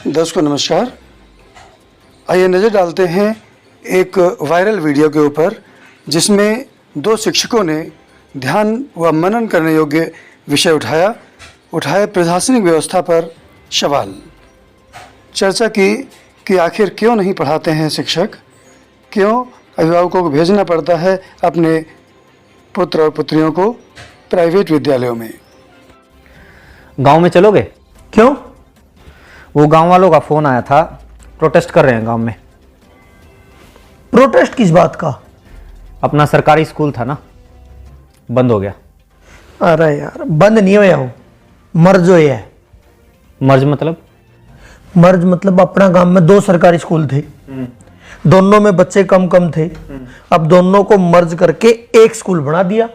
दर्शकों को नमस्कार। आइए नज़र डालते हैं एक वायरल वीडियो के ऊपर जिसमें दो शिक्षकों ने ध्यान व मनन करने योग्य विषय उठाए प्रशासनिक व्यवस्था पर सवाल। चर्चा की कि आखिर क्यों नहीं पढ़ाते हैं शिक्षक, क्यों अभिभावकों को भेजना पड़ता है अपने पुत्र और पुत्रियों को प्राइवेट विद्यालयों में। गांव में चलोगे? क्यों? वो गांव वालों का फोन आया था, प्रोटेस्ट कर रहे हैं गांव में। प्रोटेस्ट किस बात का? अपना सरकारी स्कूल था ना, बंद हो गया। अरे यार, बंद नहीं हुआ हो, मर्ज हो है। मर्ज मतलब? मर्ज मतलब अपना गांव में दो सरकारी स्कूल थे, दोनों में बच्चे कम कम थे। अब दोनों को मर्ज करके एक स्कूल बना दिया।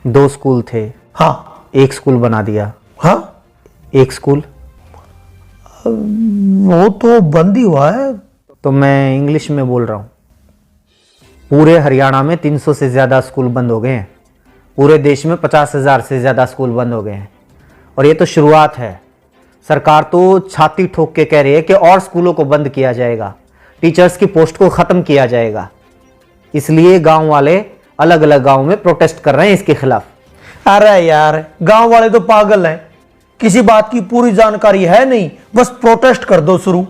दो स्कूल थे, हाँ, एक स्कूल बना दिया। हाँ, एक स्कूल वो तो बंद ही हुआ है। तो मैं इंग्लिश में बोल रहा हूँ। पूरे हरियाणा में 300 से ज़्यादा स्कूल बंद हो गए हैं। पूरे देश में 50,000 से ज़्यादा स्कूल बंद हो गए हैं। और ये तो शुरुआत है। सरकार तो छाती ठोक के कह रही है कि और स्कूलों को बंद किया जाएगा, टीचर्स की पोस्ट को ख़त्म किया जाएगा। इसलिए गांव वाले अलग अलग गांव में प्रोटेस्ट कर रहे हैं इसके खिलाफ। अरे यार, गांव वाले तो पागल हैं, किसी बात की पूरी जानकारी है नहीं, बस प्रोटेस्ट कर दो शुरू।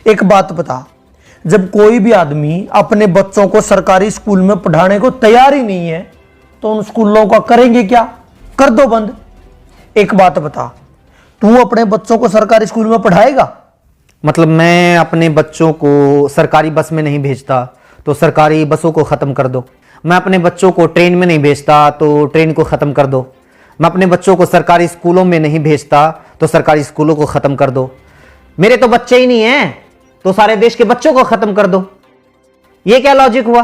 एक बात बता, जब कोई भी आदमी अपने बच्चों को सरकारी स्कूल में पढ़ाने को तैयार ही नहीं है तो उन स्कूलों का करेंगे क्या? कर दो बंद। एक बात बता, तू अपने बच्चों को सरकारी स्कूल में पढ़ाएगा? मतलब मैं अपने बच्चों को सरकारी बस में नहीं भेजता तो सरकारी बसों को ख़त्म कर दो। मैं अपने बच्चों को ट्रेन में नहीं भेजता तो ट्रेन को ख़त्म कर दो। मैं अपने बच्चों को सरकारी स्कूलों में नहीं भेजता तो सरकारी स्कूलों को ख़त्म कर दो। मेरे तो बच्चे ही नहीं हैं तो सारे देश के बच्चों को ख़त्म कर दो। ये क्या लॉजिक हुआ?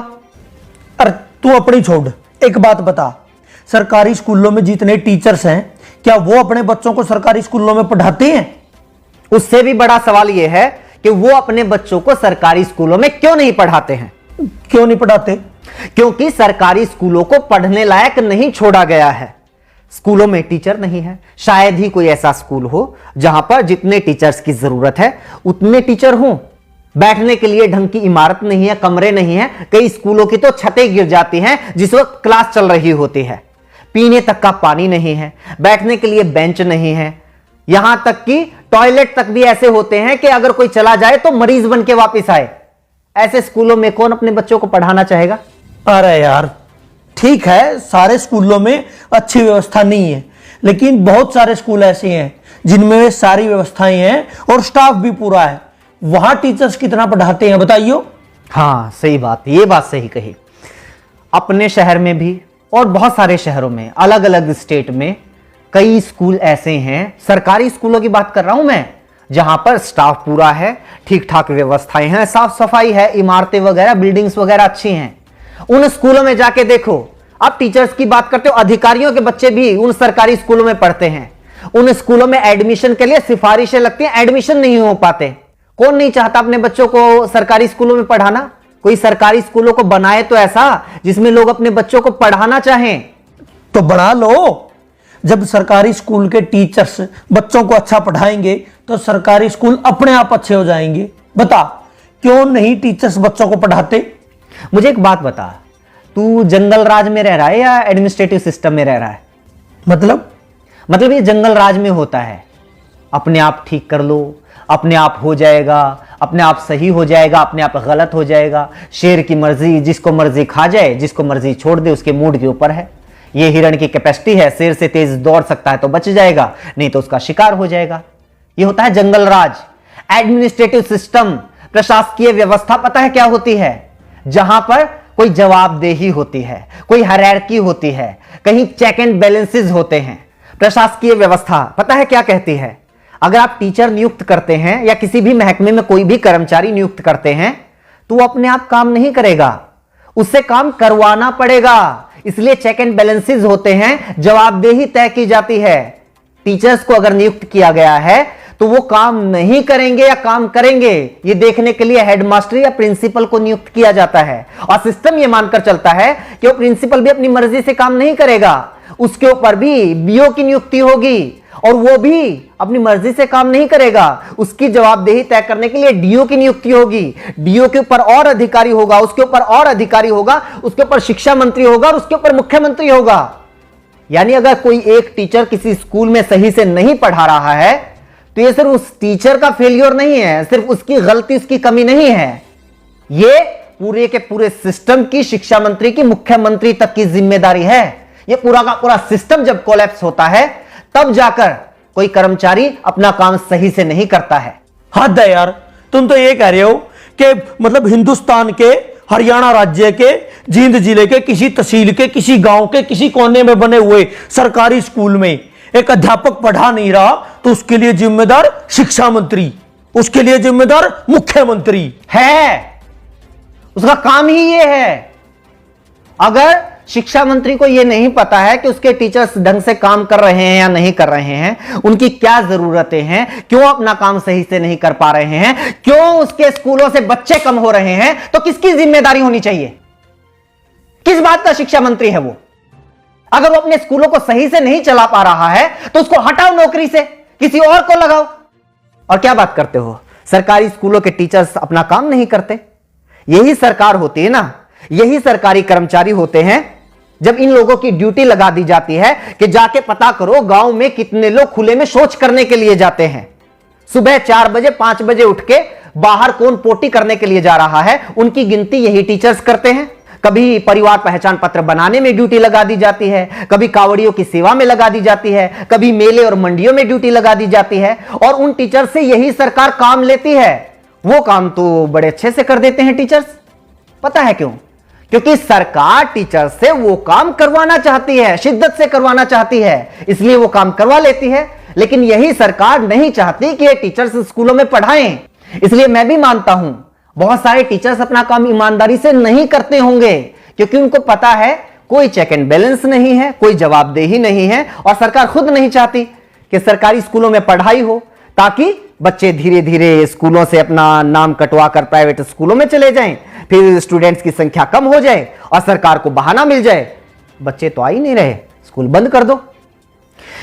अरे तू अपनी छोड़, एक बात बता, सरकारी स्कूलों में जितने टीचर्स हैं क्या वो अपने बच्चों को सरकारी स्कूलों में पढ़ाते हैं? उससे भी बड़ा सवाल यह है कि वो अपने बच्चों को सरकारी स्कूलों में क्यों नहीं पढ़ाते हैं। क्यों नहीं पढ़ाते? क्योंकि सरकारी स्कूलों को पढ़ने लायक नहीं छोड़ा गया है। स्कूलों में टीचर नहीं है। शायद ही कोई ऐसा स्कूल हो जहां पर जितने टीचर्स की जरूरत है उतने टीचर हों। बैठने के लिए ढंग की इमारत नहीं है, कमरे नहीं है। कई स्कूलों की तो छतें गिर जाती हैं जिस वक्त क्लास चल रही होती है। पीने तक का पानी नहीं है, बैठने के लिए बेंच नहीं है। यहां तक कि टॉयलेट तक भी ऐसे होते हैं कि अगर कोई चला जाए तो मरीज बन के वापिस आए। ऐसे स्कूलों में कौन अपने बच्चों को पढ़ाना चाहेगा? अरे यार, ठीक है, सारे स्कूलों में अच्छी व्यवस्था नहीं है, लेकिन बहुत सारे स्कूल ऐसे हैं जिनमें सारी व्यवस्थाएं हैं और स्टाफ भी पूरा है। वहां टीचर्स कितना पढ़ाते हैं बताइयो? हाँ, सही बात, ये बात सही कही। अपने शहर में भी और बहुत सारे शहरों में, अलग अलग स्टेट में कई स्कूल ऐसे हैं, सरकारी स्कूलों की बात कर रहा हूं मैं, जहां पर स्टाफ पूरा है, ठीक ठाक व्यवस्थाएं हैं, साफ सफाई है, इमारतें वगैरह, बिल्डिंग्स वगैरह अच्छी हैं। उन स्कूलों में जाके देखो। अब टीचर्स की बात करते हो, अधिकारियों के बच्चे भी उन सरकारी स्कूलों में पढ़ते हैं। उन स्कूलों में एडमिशन के लिए सिफारिशें लगती हैं, एडमिशन नहीं हो पाते। कौन नहीं चाहता अपने बच्चों को सरकारी स्कूलों में पढ़ाना? कोई सरकारी स्कूलों को बनाए तो ऐसा जिसमें लोग अपने बच्चों को पढ़ाना चाहें। तो बना लो। जब सरकारी स्कूल के टीचर्स बच्चों को अच्छा पढ़ाएंगे तो सरकारी स्कूल अपने आप अच्छे हो जाएंगे। बता, क्यों नहीं टीचर्स बच्चों को पढ़ाते? मुझे एक बात बता, तू जंगल राज में रह रहा है या एडमिनिस्ट्रेटिव सिस्टम में रह रहा है? मतलब ये जंगल राज में होता है, अपने आप ठीक कर लो, अपने आप हो जाएगा, अपने आप सही हो जाएगा, अपने आप गलत हो जाएगा। शेर की मर्जी, जिसको मर्जी खा जाए, जिसको मर्जी छोड़ दे, उसके मूड के ऊपर है। ये हिरण की कैपेसिटी है, शेर से तेज दौड़ सकता है तो बच जाएगा, नहीं तो उसका शिकार हो जाएगा। ये होता है जंगल राज। एडमिनिस्ट्रेटिव सिस्टम, प्रशासकीय व्यवस्था पता है क्या होती है? जहां पर कोई जवाबदेही होती है, कोई हायरार्की होती है, कहीं चेक एंड बैलेंसेस होते हैं। प्रशासकीय व्यवस्था पता है क्या कहती है? अगर आप टीचर नियुक्त करते हैं या किसी भी महकमे में कोई भी कर्मचारी नियुक्त करते हैं तो वो अपने आप काम नहीं करेगा, उससे काम करवाना पड़ेगा। इसलिए चेक एंड बैलेंसेस होते हैं, जवाबदेही तय की जाती है। टीचर्स को अगर नियुक्त किया गया है तो वो काम नहीं करेंगे या काम करेंगे, ये देखने के लिए हेडमास्टर या प्रिंसिपल को नियुक्त किया जाता है। और सिस्टम ये मानकर चलता है कि वो प्रिंसिपल भी अपनी मर्जी से काम नहीं करेगा, उसके ऊपर भी बीओ की नियुक्ति होगी और वो भी अपनी मर्जी से काम नहीं करेगा। उसकी जवाबदेही तय करने के लिए डीओ की नियुक्ति होगी, डीओ के ऊपर और अधिकारी होगा, उसके ऊपर और अधिकारी होगा, उसके ऊपर शिक्षा मंत्री होगा और उसके ऊपर मुख्यमंत्री होगा। यानी अगर कोई एक टीचर किसी स्कूल में सही से नहीं पढ़ा रहा है तो ये सिर्फ उस टीचर का फेलियर नहीं है, सिर्फ उसकी गलती, उसकी कमी नहीं है, ये पूरे के पूरे सिस्टम की, शिक्षा मंत्री की, मुख्यमंत्री तक की जिम्मेदारी है। ये पूरा का पूरा सिस्टम जब कोलैप्स होता है तब जाकर कोई कर्मचारी अपना काम सही से नहीं करता है। हद है यार, तुम तो ये कह रहे हो कि मतलब हिंदुस्तान के हरियाणा राज्य के जींद जिले के किसी तहसील के किसी गांव के किसी कोने में बने हुए सरकारी स्कूल में एक अध्यापक पढ़ा नहीं रहा तो उसके लिए जिम्मेदार शिक्षा मंत्री, उसके लिए जिम्मेदार मुख्यमंत्री है। उसका काम ही ये है। अगर शिक्षा मंत्री को यह नहीं पता है कि उसके टीचर्स ढंग से काम कर रहे हैं या नहीं कर रहे हैं, उनकी क्या जरूरतें हैं, क्यों अपना काम सही से नहीं कर पा रहे हैं, क्यों उसके स्कूलों से बच्चे कम हो रहे हैं, तो किसकी जिम्मेदारी होनी चाहिए? किस बात का शिक्षा मंत्री है वो? अगर वो अपने स्कूलों को सही से नहीं चला पा रहा है तो उसको हटाओ नौकरी से, किसी और को लगाओ। और क्या बात करते हो, सरकारी स्कूलों के टीचर्स अपना काम नहीं करते? यही सरकार होती है ना, यही सरकारी कर्मचारी होते हैं जब इन लोगों की ड्यूटी लगा दी जाती है कि जाके पता करो गांव में कितने लोग खुले में शौच करने के लिए जाते हैं। सुबह 4 बजे 5 बजे उठ के बाहर कौन पोटी करने के लिए जा रहा है, उनकी गिनती यही टीचर्स करते हैं। कभी परिवार पहचान पत्र बनाने में ड्यूटी लगा दी जाती है, कभी कावड़ियों की सेवा में लगा दी जाती है, कभी मेले और मंडियों में ड्यूटी लगा दी जाती है, और उन टीचर से यही सरकार काम लेती है। वो काम तो बड़े अच्छे से कर देते हैं टीचर्स। पता है क्यों? क्योंकि सरकार टीचर से वो काम करवाना चाहती है, शिद्दत से करवाना चाहती है, इसलिए वो काम करवा लेती है। लेकिन यही सरकार नहीं चाहती कि ये टीचर्स स्कूलों में पढ़ाएं। इसलिए मैं भी मानता हूं बहुत सारे टीचर्स अपना काम ईमानदारी से नहीं करते होंगे, क्योंकि उनको पता है कोई चेक एंड बैलेंस नहीं है, कोई जवाबदेही नहीं है, और सरकार खुद नहीं चाहती कि सरकारी स्कूलों में पढ़ाई हो, ताकि बच्चे धीरे धीरे स्कूलों से अपना नाम कटवा कर प्राइवेट स्कूलों में चले जाएं, फिर स्टूडेंट्स की संख्या कम हो जाए और सरकार को बहाना मिल जाए, बच्चे तो आ ही नहीं रहे, स्कूल बंद कर दो।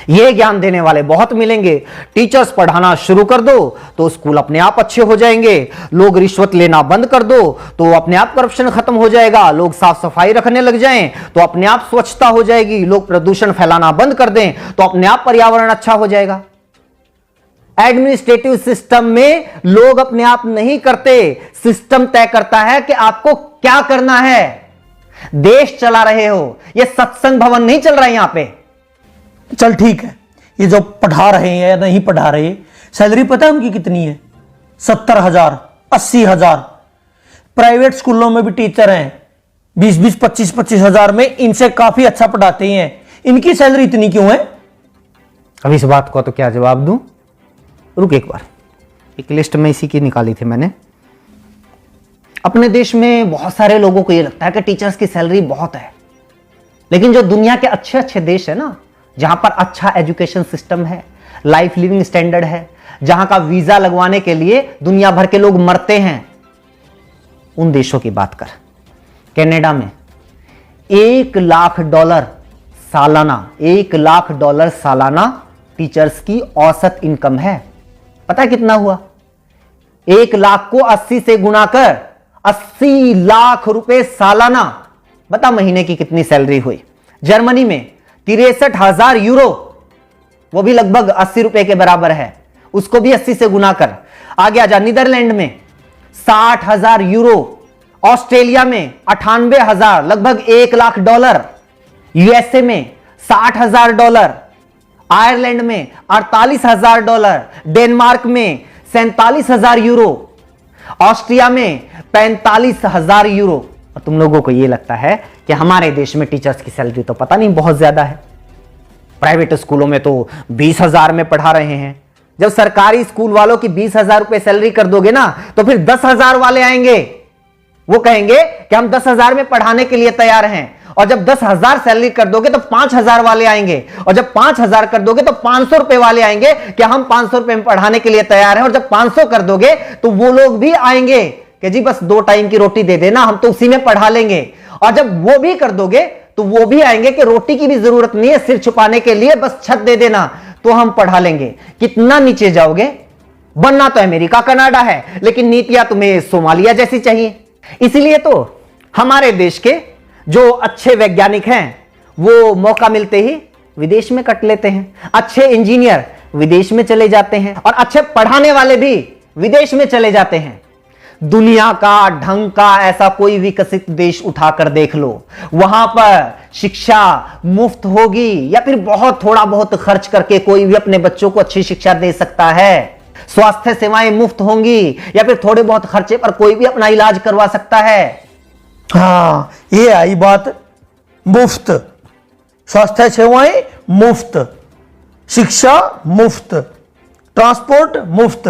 ये ज्ञान देने वाले बहुत मिलेंगे। टीचर्स पढ़ाना शुरू कर दो तो स्कूल अपने आप अच्छे हो जाएंगे। लोग रिश्वत लेना बंद कर दो तो अपने आप करप्शन खत्म हो जाएगा। लोग साफ सफाई रखने लग जाएं तो अपने आप स्वच्छता हो जाएगी। लोग प्रदूषण फैलाना बंद कर दें तो अपने आप पर्यावरण अच्छा हो जाएगा। एडमिनिस्ट्रेटिव सिस्टम में लोग अपने आप नहीं करते, सिस्टम तय करता है कि आपको क्या करना है। देश चला रहे हो, यह सत्संग भवन नहीं चल रहा है यहां पे। चल ठीक है, ये जो पढ़ा रहे हैं या नहीं पढ़ा रहे, सैलरी पता है उनकी कितनी है? 70,000, 80,000। प्राइवेट स्कूलों में भी टीचर हैं 20-20, 25-25 हजार में, इनसे काफी अच्छा पढ़ाते हैं, इनकी सैलरी इतनी क्यों है? अब इस बात को तो क्या जवाब दूं? रुक एक बार, एक लिस्ट में इसी की निकाली थी मैंने। अपने देश में बहुत सारे लोगों को यह लगता है कि टीचर्स की सैलरी बहुत है, लेकिन जो दुनिया के अच्छे अच्छे देश है ना, जहां पर अच्छा एजुकेशन सिस्टम है, लाइफ लिविंग स्टैंडर्ड है, जहां का वीजा लगवाने के लिए दुनिया भर के लोग मरते हैं, उन देशों की बात कर। कनाडा में $1,00,000 सालाना, $1,00,000 सालाना टीचर्स की औसत इनकम है। पता है कितना हुआ? 1 लाख को 80 से गुणा कर 80 लाख रुपए सालाना। बता महीने की कितनी सैलरी हुई? जर्मनी में 63,000 यूरो, वो भी लगभग 80 रुपए के बराबर है, उसको भी 80 से गुना कर। आगे आजा, नीदरलैंड में 60,000 यूरो, ऑस्ट्रेलिया में 98,000, लगभग $1,00,000, यूएसए में $60,000, आयरलैंड में $48,000, डेनमार्क में 47,000 यूरो, ऑस्ट्रिया में 45,000 यूरो। और तुम लोगों को यह लगता है कि हमारे देश में टीचर्स की सैलरी तो पता नहीं बहुत ज्यादा है। प्राइवेट स्कूलों में तो 20,000 में पढ़ा रहे हैं। जब सरकारी स्कूल वालों की 20,000 रुपए सैलरी कर दोगे ना, तो फिर 10,000 वाले आएंगे, वो कहेंगे कि हम 10,000 में पढ़ाने के लिए तैयार हैं। और जब 10,000 सैलरी कर दोगे तो 5,000 वाले आएंगे, और जब 5,000 कर दोगे तो 500 रुपए वाले आएंगे कि हम 500 रुपए में पढ़ाने के लिए तैयार हैं। और जब 500 कर दोगे तो वो लोग भी आएंगे कि जी बस 2 टाइम की रोटी दे देना, हम तो उसी में पढ़ा लेंगे। और जब वो भी कर दोगे तो वो भी आएंगे कि रोटी की भी जरूरत नहीं है, सिर छुपाने के लिए बस छत दे देना। तो हम पढ़ा लेंगे। कितना नीचे जाओगे? बनना तो अमेरिका कनाडा है, लेकिन नीतियां तुम्हें सोमालिया जैसी चाहिए। इसलिए तो हमारे देश के जो अच्छे वैज्ञानिक हैं वो मौका मिलते ही विदेश में कट लेते हैं। अच्छे इंजीनियर विदेश में चले जाते हैं और अच्छे पढ़ाने वाले भी विदेश में चले जाते हैं। दुनिया का ढंग का ऐसा कोई विकसित देश उठाकर देख लो, वहां पर शिक्षा मुफ्त होगी या फिर बहुत थोड़ा बहुत खर्च करके कोई भी अपने बच्चों को अच्छी शिक्षा दे सकता है। स्वास्थ्य सेवाएं मुफ्त होंगी या फिर थोड़े बहुत खर्चे पर कोई भी अपना इलाज करवा सकता है। हाँ, ये आई बात। मुफ्त स्वास्थ्य सेवाएं मुफ्त, शिक्षा मुफ्त, ट्रांसपोर्ट मुफ्त।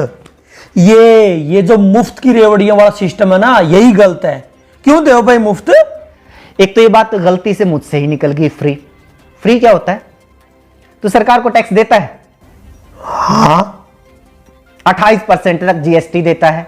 ये जो मुफ्त की रेवड़ियों वाला सिस्टम है ना, यही गलत है। क्यों दे भाई मुफ्त? एक तो ये बात गलती से मुझसे ही निकल गई। फ्री फ्री क्या होता है? तो सरकार को टैक्स देता है। हाँ, 28% तक जीएसटी देता है।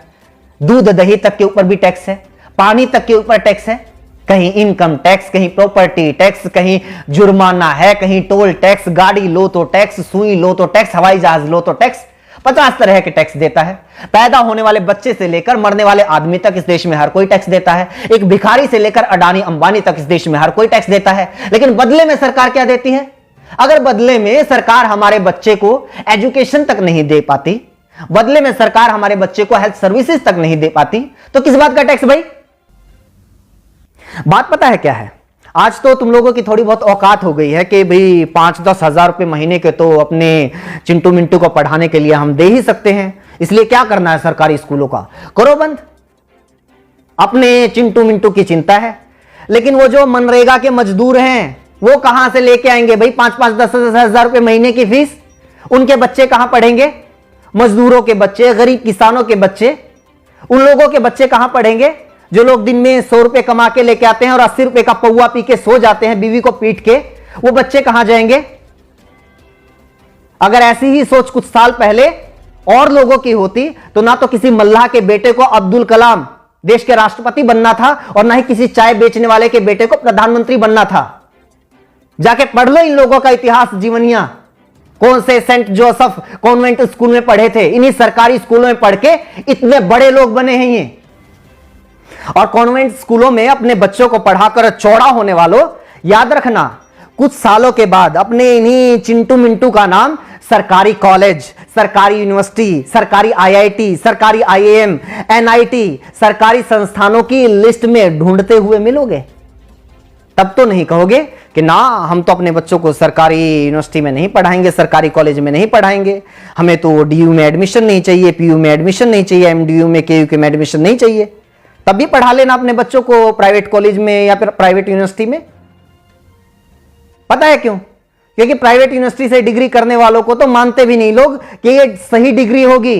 दूध दही तक के ऊपर भी टैक्स है, पानी तक के ऊपर टैक्स है, कहीं इनकम टैक्स, कहीं प्रॉपर्टी टैक्स, कहीं जुर्माना है, कहीं टोल टैक्स, गाड़ी लो तो टैक्स, सुई लो तो टैक्स, हवाई जहाज लो तो टैक्स। 50 तरह के टैक्स देता है। पैदा होने वाले बच्चे से लेकर मरने वाले आदमी तक इस देश में हर कोई टैक्स देता है। एक भिखारी से लेकर अडानी अंबानी तक इस देश में हर कोई टैक्स देता है। लेकिन बदले में सरकार क्या देती है? अगर बदले में सरकार हमारे बच्चे को एजुकेशन तक नहीं दे पाती, बदले में सरकार हमारे बच्चे को हेल्थ सर्विसेज तक नहीं दे पाती, तो किस बात का टैक्स भाई? बात पता है क्या है? आज तो तुम लोगों की थोड़ी बहुत औकात हो गई है कि भाई 5-10 हजार रुपए महीने के तो अपने चिंटू मिंटू को पढ़ाने के लिए हम दे ही सकते हैं। इसलिए क्या करना है सरकारी स्कूलों का? करो बंद। अपने चिंटू मिंटू की चिंता है, लेकिन वो जो मनरेगा के मजदूर हैं वो कहां से लेके आएंगे भाई 5-5, 10-10 हजार रुपए महीने की फीस? उनके बच्चे कहां पढ़ेंगे? मजदूरों के बच्चे, गरीब किसानों के बच्चे, उन लोगों के बच्चे कहां पढ़ेंगे जो लोग दिन में 100 रुपए कमा के लेके आते हैं और 80 रुपए का पौवा पी के सो जाते हैं बीवी को पीट के? वो बच्चे कहां जाएंगे? अगर ऐसी ही सोच कुछ साल पहले और लोगों की होती तो ना तो किसी मल्लाह के बेटे को अब्दुल कलाम देश के राष्ट्रपति बनना था और ना ही किसी चाय बेचने वाले के बेटे को प्रधानमंत्री बनना था। जाके पढ़ लो इन लोगों का इतिहास, जीवनियां। कौन से सेंट जोसेफ कॉन्वेंट स्कूल में पढ़े थे, इन्हीं सरकारी स्कूलों में पढ़ के इतने बड़े लोग बने हैं ये। और कॉन्वेंट स्कूलों में अपने बच्चों को पढ़ाकर चौड़ा होने वालों, याद रखना कुछ सालों के बाद अपने इन्हीं चिंटू मिंटू का नाम सरकारी कॉलेज, सरकारी यूनिवर्सिटी, सरकारी आईआईटी, सरकारी आईएएम, एनआईटी, सरकारी संस्थानों की लिस्ट में ढूंढते हुए मिलोगे। तब तो नहीं कहोगे कि ना हम तो अपने बच्चों को सरकारी यूनिवर्सिटी में नहीं पढ़ाएंगे, सरकारी कॉलेज में नहीं पढ़ाएंगे, हमें तो डीयू में एडमिशन नहीं चाहिए, पीयू में एडमिशन नहीं चाहिए, एमडीयू में केयू में एडमिशन नहीं चाहिए। तब भी पढ़ा लेना अपने बच्चों को प्राइवेट कॉलेज में या फिर प्राइवेट यूनिवर्सिटी में। पता है क्यों? क्योंकि प्राइवेट यूनिवर्सिटी से डिग्री करने वालों को तो मानते भी नहीं लोग कि ये सही डिग्री होगी,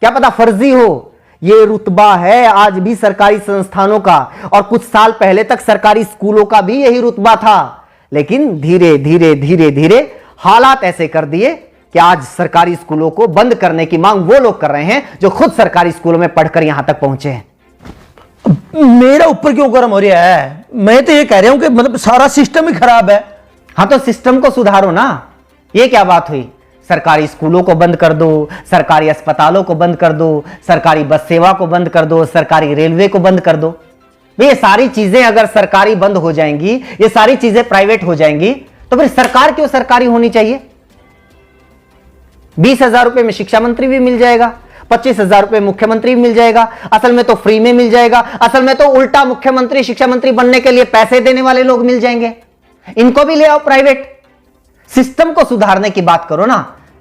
क्या पता फर्जी हो। ये रुतबा है आज भी सरकारी संस्थानों का, और कुछ साल पहले तक सरकारी स्कूलों का भी यही रुतबा था। लेकिन धीरे धीरे धीरे धीरे हालात ऐसे कर दिए कि आज सरकारी स्कूलों को बंद करने की मांग वो लोग कर रहे हैं जो खुद सरकारी स्कूलों में पढ़कर यहां तक पहुंचे हैं। मेरा ऊपर क्यों गर्म हो रहा है? मैं तो ये कह रहा हूं कि मतलब सारा सिस्टम ही खराब है। हाँ तो सिस्टम को सुधारो ना। ये क्या बात हुई? सरकारी स्कूलों को बंद कर दो, सरकारी अस्पतालों को बंद कर दो, सरकारी बस सेवा को बंद कर दो, सरकारी रेलवे को बंद कर दो। ये सारी चीजें अगर सरकारी बंद हो जाएंगी, ये सारी चीजें प्राइवेट हो जाएंगी, तो फिर सरकार क्यों सरकारी होनी चाहिए? 20,000 रुपए में शिक्षा मंत्री भी मिल जाएगा, 25,000 रुपए मुख्यमंत्री भी मिल जाएगा। असल में तो फ्री में मिल जाएगा। असल में तो उल्टा मुख्यमंत्री शिक्षा मंत्री बनने के लिए पैसे देने वाले लोग मिल जाएंगे। इनको भी ले आओ प्राइवेट। सिस्टम को सुधारने की बात करो ना,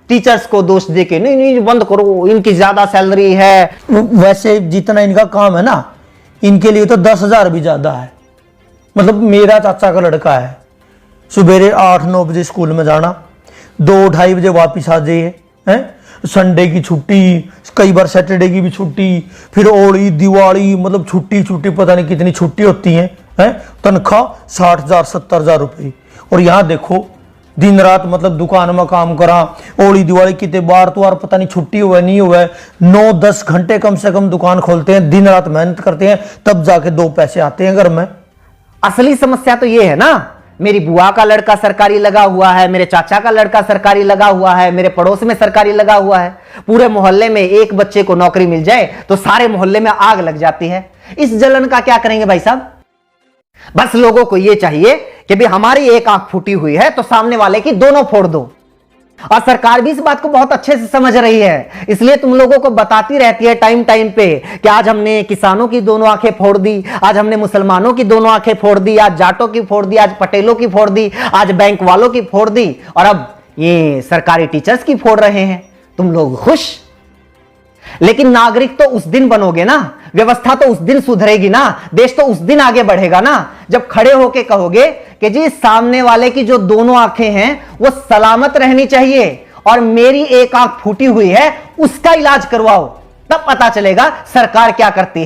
टीचर्स को दोष देके नहीं नहीं बंद करो, इनकी ज्यादा सैलरी है। वैसे जितना इनका काम है ना, इनके लिए तो 10,000 भी ज्यादा है। मतलब मेरा चाचा का लड़का है, सुबेरे 8-9 बजे स्कूल में जाना, 2-2:30 बजे वापिस आ जाइए, हैं? संडे की छुट्टी, कई बार सैटरडे की भी छुट्टी, फिर होली दिवाली, मतलब छुट्टी पता नहीं कितनी छुट्टी होती हैं, हैं? तनख्वाह 60,000 70,000 रुपये। और यहाँ देखो दिन रात मतलब दुकान में काम करा, होली दिवाली कितने बार तो यार पता नहीं छुट्टी हुआ नहीं हुआ, 9-10 घंटे कम से कम दुकान खोलते हैं, दिन रात मेहनत करते हैं, तब जाके 2 पैसे आते हैं घर में। असली समस्या तो ये है ना मेरी बुआ का लड़का सरकारी लगा हुआ है, मेरे चाचा का लड़का सरकारी लगा हुआ है, मेरे पड़ोस में सरकारी लगा हुआ है। पूरे मोहल्ले में एक बच्चे को नौकरी मिल जाए तो सारे मोहल्ले में आग लग जाती है। इस जलन का क्या करेंगे भाई साहब? बस लोगों को यह चाहिए कि भी हमारी एक आंख फूटी हुई है तो सामने वाले की दोनों फोड़ दो। और सरकार भी इस बात को बहुत अच्छे से समझ रही है, इसलिए तुम लोगों को बताती रहती है टाइम टाइम पे कि आज हमने किसानों की दोनों आंखें फोड़ दी, आज हमने मुसलमानों की दोनों आंखें फोड़ दी, आज जाटों की फोड़ दी, आज पटेलों की फोड़ दी, आज बैंक वालों की फोड़ दी, और अब ये सरकारी टीचर्स की फोड़ रहे हैं। तुम लोग खुश? लेकिन नागरिक तो उस दिन बनोगे ना, व्यवस्था तो उस दिन सुधरेगी ना, देश तो उस दिन आगे बढ़ेगा ना, जब खड़े होके कहोगे कि जी सामने वाले की जो दोनों आंखें हैं वो सलामत रहनी चाहिए और मेरी एक आंख फूटी हुई है उसका इलाज करवाओ। तब पता चलेगा सरकार क्या करती है।